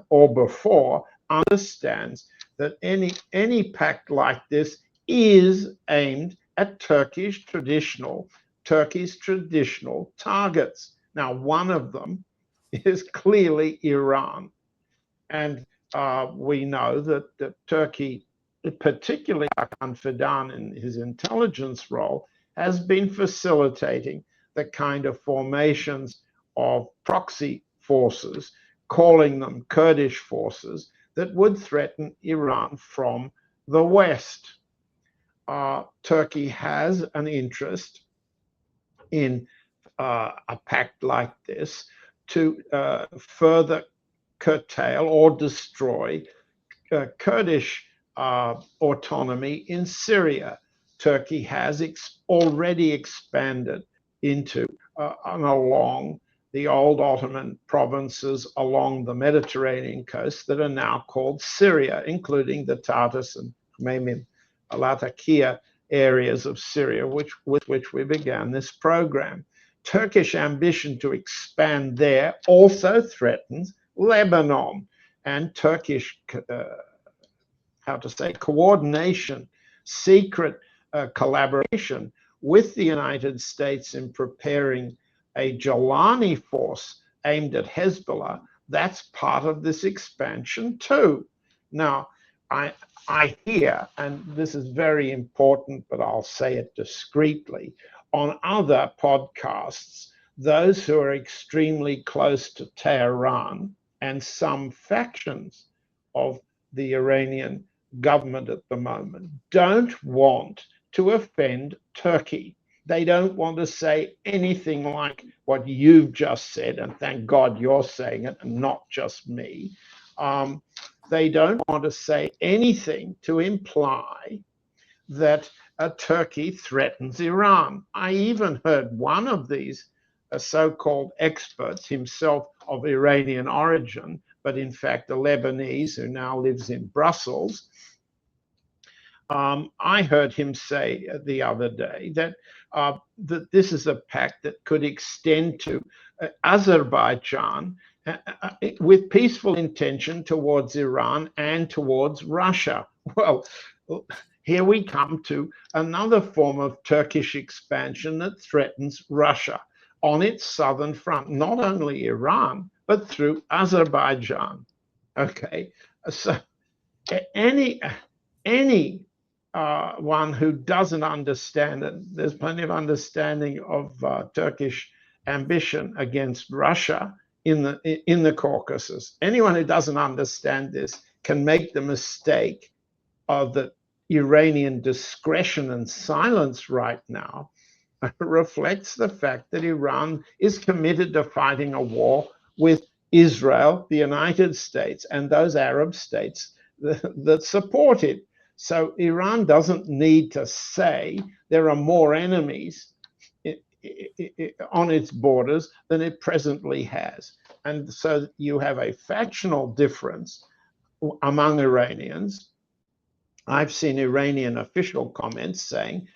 or before understands that any pact like this is aimed at Turkey's traditional targets. Now, one of them is clearly Iran. And we know that Turkey, particularly Hakan Fidan in his intelligence role, has been facilitating the kind of formations of proxy forces, calling them Kurdish forces, that would threaten Iran from the West. Turkey has an interest in a pact like this to further curtail or destroy Kurdish autonomy in Syria. Turkey has already expanded into and along the old Ottoman provinces along the Mediterranean coast that are now called Syria, including the Tartus and Memim, Latakia areas of Syria, with which we began this program. Turkish ambition to expand there also threatens Lebanon, and Turkish, coordination, secret collaboration with the United States in preparing a Jelani force aimed at Hezbollah. That's part of this expansion too. Now, I hear, and this is very important, but I'll say it discreetly, on other podcasts, those who are extremely close to Tehran and some factions of the Iranian government at the moment don't want to offend Turkey. They don't want to say anything like what you've just said, and thank God you're saying it and not just me. They don't want to say anything to imply that Turkey threatens Iran. I even heard one of these so-called experts, himself of Iranian origin, but in fact a Lebanese who now lives in Brussels. I heard him say the other day that this is a pact that could extend to Azerbaijan with peaceful intention towards Iran and towards Russia. Well, here we come to another form of Turkish expansion that threatens Russia on its southern front, not only Iran, but through Azerbaijan. Okay, so any one who doesn't understand it, there's plenty of understanding of Turkish ambition against Russia in the Caucasus. Anyone who doesn't understand this can make the mistake of the Iranian discretion and silence right now reflects the fact that Iran is committed to fighting a war with Israel, the United States, and those Arab states that support it. So Iran doesn't need to say there are more enemies on its borders than it presently has. And so you have a factional difference among Iranians. I've seen Iranian official comments saying,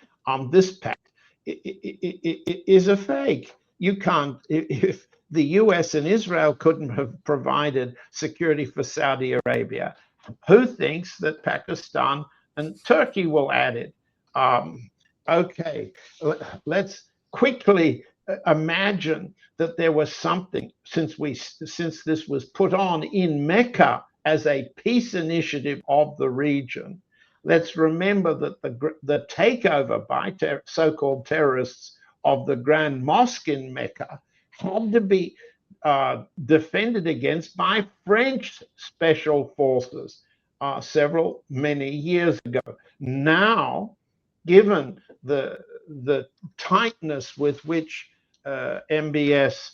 this pact is a fake. You can't, if the US and Israel couldn't have provided security for Saudi Arabia, who thinks that Pakistan and Turkey will add it? Okay, let's quickly imagine that there was something, since this was put on in Mecca as a peace initiative of the region. Let's remember that the takeover by so-called terrorists of the Grand Mosque in Mecca had to be defended against by French special forces many years ago. Now, given the tightness with which MBS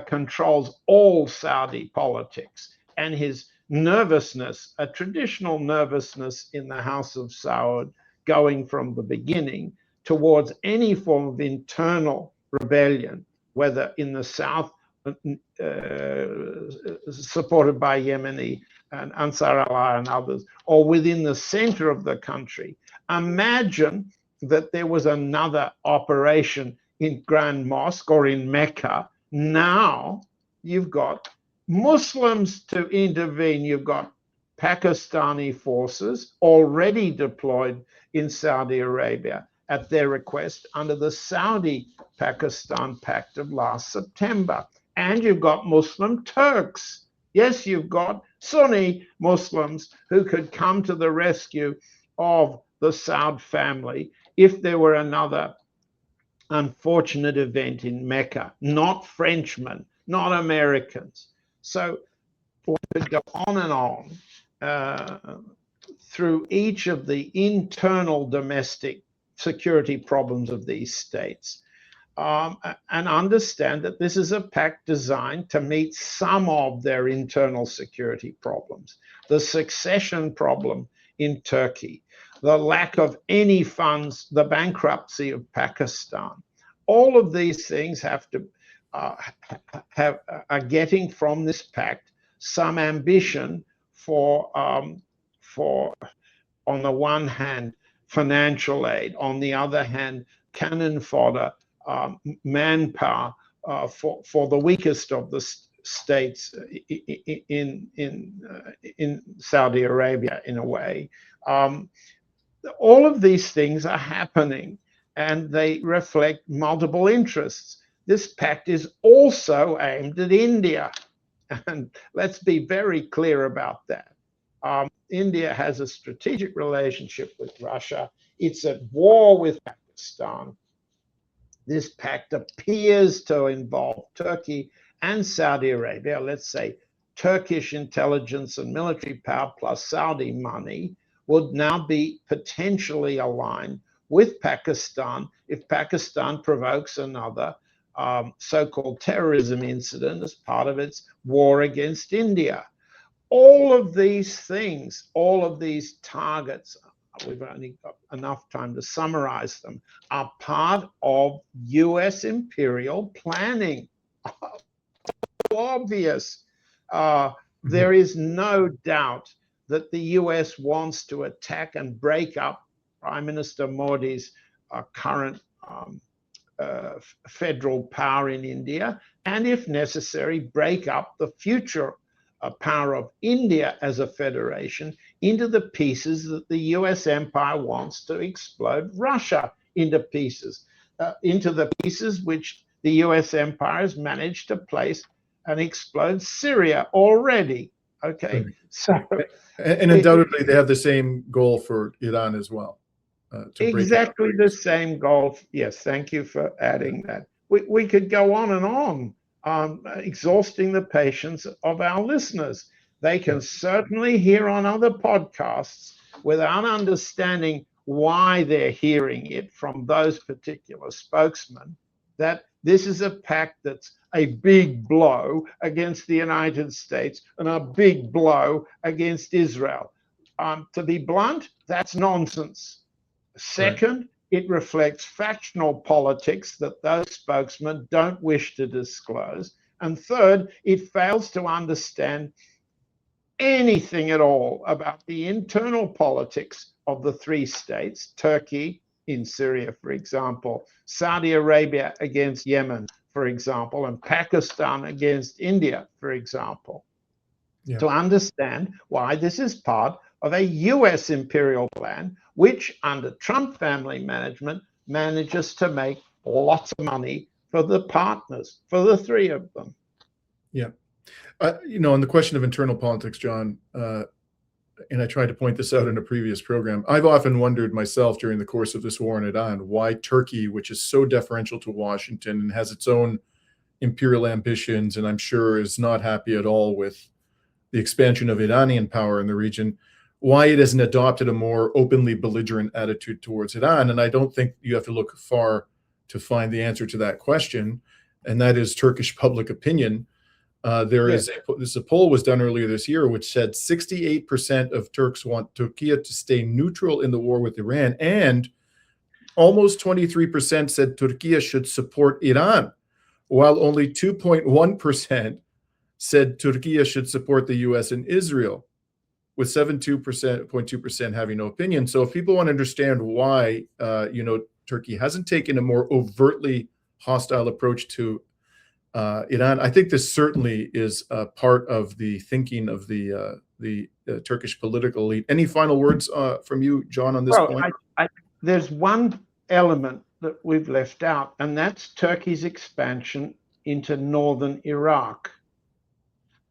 controls all Saudi politics, and his nervousness, a traditional nervousness in the House of Saud, going from the beginning towards any form of internal rebellion, whether in the south, supported by Yemeni and Ansar Allah and others, or within the center of the country. Imagine that there was another operation in Grand Mosque or in Mecca. Now you've got Muslims to intervene. You've got Pakistani forces already deployed in Saudi Arabia at their request under the Saudi-Pakistan Pact of last September. And you've got Muslim Turks. Yes, you've got Sunni Muslims who could come to the rescue of the Saud family if there were another unfortunate event in Mecca. Not Frenchmen, not Americans. So one could go on and on through each of the internal domestic security problems of these states, and understand that this is a pact designed to meet some of their internal security problems. The succession problem in Turkey, the lack of any funds, the bankruptcy of Pakistan, all of these things have to are getting from this pact some ambition for on the one hand financial aid, on the other hand cannon fodder, manpower for the weakest of the states in Saudi Arabia, in a way. All of these things are happening, and they reflect multiple interests. This pact is also aimed at India, and let's be very clear about that. India has a strategic relationship with Russia. It's at war with Pakistan. This pact appears to involve Turkey and Saudi Arabia. Let's say Turkish intelligence and military power plus Saudi money would now be potentially aligned with Pakistan if Pakistan provokes another so-called terrorism incident as part of its war against India. All of these things, all of these targets, we've only got enough time to summarize them, are part of US imperial planning. Obvious. There is no doubt that the US wants to attack and break up Prime Minister Modi's current federal power in India, and if necessary, break up the future power of India as a federation into the pieces that the US empire wants to explode Russia into pieces, into the pieces which the US empire has managed to place and explode Syria already. Okay, so and undoubtedly they have the same goal for Iran as well. Exactly the same goal. Yes, thank you for adding that. We could go on and on, exhausting the patience of our listeners. They can certainly hear on other podcasts without understanding why they're hearing it from those particular spokesmen. that this is a pact that's a big blow against the United States and a big blow against Israel. To be blunt, that's nonsense. Second, it reflects factional politics that those spokesmen don't wish to disclose. And third, it fails to understand anything at all about the internal politics of the three states, Turkey in Syria, for example, Saudi Arabia against Yemen, for example, and Pakistan against India, for example, to understand why this is part of a US imperial plan, which under Trump family management manages to make lots of money for the partners, for the three of them. Yeah. On the question of internal politics, John, and I tried to point this out in a previous program, I've often wondered myself during the course of this war in Iran, why Turkey, which is so deferential to Washington and has its own imperial ambitions, and I'm sure is not happy at all with the expansion of Iranian power in the region, why it hasn't adopted a more openly belligerent attitude towards Iran. And I don't think you have to look far to find the answer to that question, and that is Turkish public opinion. This a poll was done earlier this year, which said 68% of Turks want Turkey to stay neutral in the war with Iran, and almost 23% said Turkey should support Iran, while only 2.1% said Turkey should support the U.S. and Israel, with 0.2% having no opinion. So if people want to understand why, Turkey hasn't taken a more overtly hostile approach to Iran, I think this certainly is part of the thinking of the Turkish political elite. Any final words from you, John, on this point? There's one element that we've left out, and that's Turkey's expansion into northern Iraq.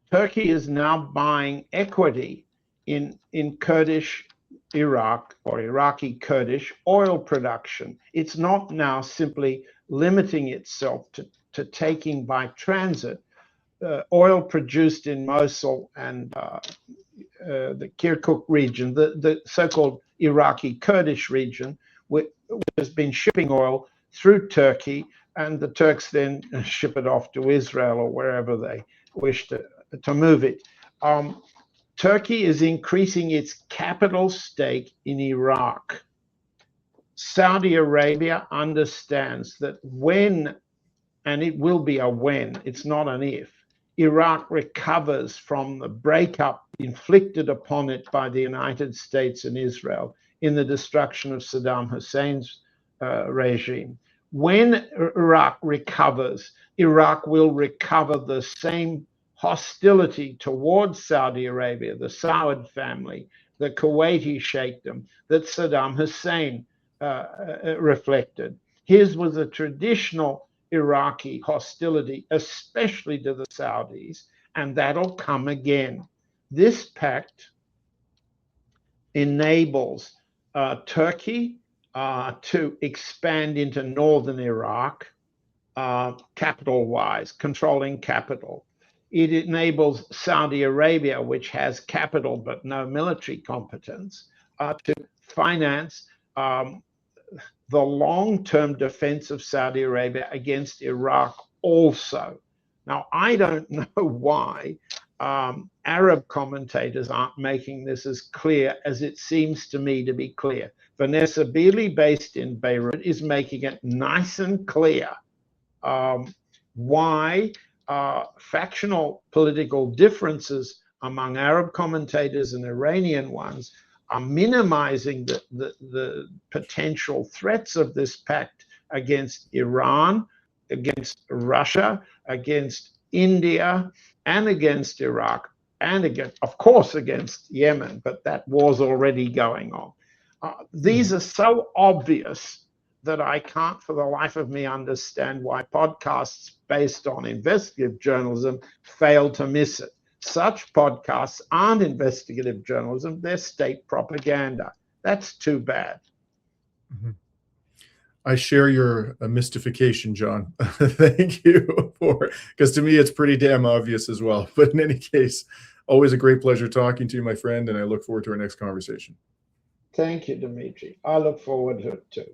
Turkey is now buying equity in Kurdish Iraq or Iraqi Kurdish oil production. It's not now simply limiting itself to taking by transit oil produced in Mosul and the Kirkuk region, the so-called Iraqi Kurdish region, which has been shipping oil through Turkey, and the Turks then ship it off to Israel or wherever they wish to move it. Turkey is increasing its capital stake in Iraq. Saudi Arabia understands that when, and it will be a when, it's not an if, Iraq recovers from the breakup inflicted upon it by the United States and Israel in the destruction of Saddam Hussein's regime. When Iraq recovers, Iraq will recover the same hostility towards Saudi Arabia, the Saud family, the Kuwaiti sheikhdom that Saddam Hussein reflected. His was a traditional Iraqi hostility, especially to the Saudis, and that'll come again. This pact enables Turkey to expand into northern Iraq, capital-wise, controlling capital. It enables Saudi Arabia, which has capital but no military competence, to finance the long-term defense of Saudi Arabia against Iraq also. Now, I don't know why Arab commentators aren't making this as clear as it seems to me to be clear. Vanessa Beeley, based in Beirut, is making it nice and clear why factional political differences among Arab commentators and Iranian ones are minimizing the potential threats of this pact against Iran, against Russia, against India, and against Iraq, and against, of course, against Yemen, but that war's already going on. These are so obvious that I can't for the life of me understand why podcasts based on investigative journalism fail to miss it. Such podcasts aren't investigative journalism, they're state propaganda. That's too bad. Mm-hmm. I share your mystification, John. Thank you for, because to me it's pretty damn obvious as well. But in any case, always a great pleasure talking to you, my friend, and I look forward to our next conversation. Thank you, Dimitri. I look forward to it too.